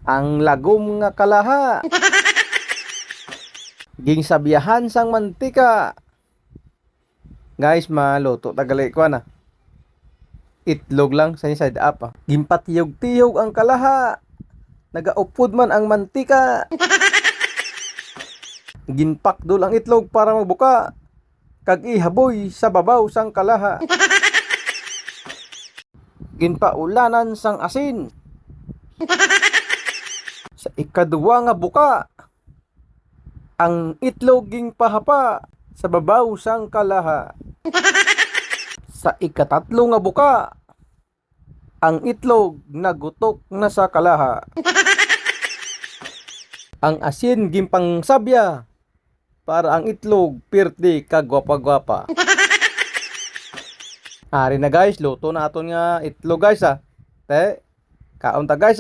Ang lagom nga kalaha. Ging sabiyahan sang mantika. Guys, maluto tagali ko na. Itlog lang sa side up. Gimpatiyog-tiyog ang kalaha. Nagaupod man ang mantika. Ginpakdol ang itlog para magbuka. Kag ihaboy sa babaw sang kalaha. Ginpaulanan sang asin. Sa ikaduwa nga buka, ang itlog ging pahapa sa babaw sang kalaha. Sa ikatatlo nga buka, ang itlog nagutok na sa kalaha. Ang asin gimpang sabya para ang itlog pirti kagwapa-gwapa. Ari na guys, luto na aton nga itlog guys. Te, kaon ta guys.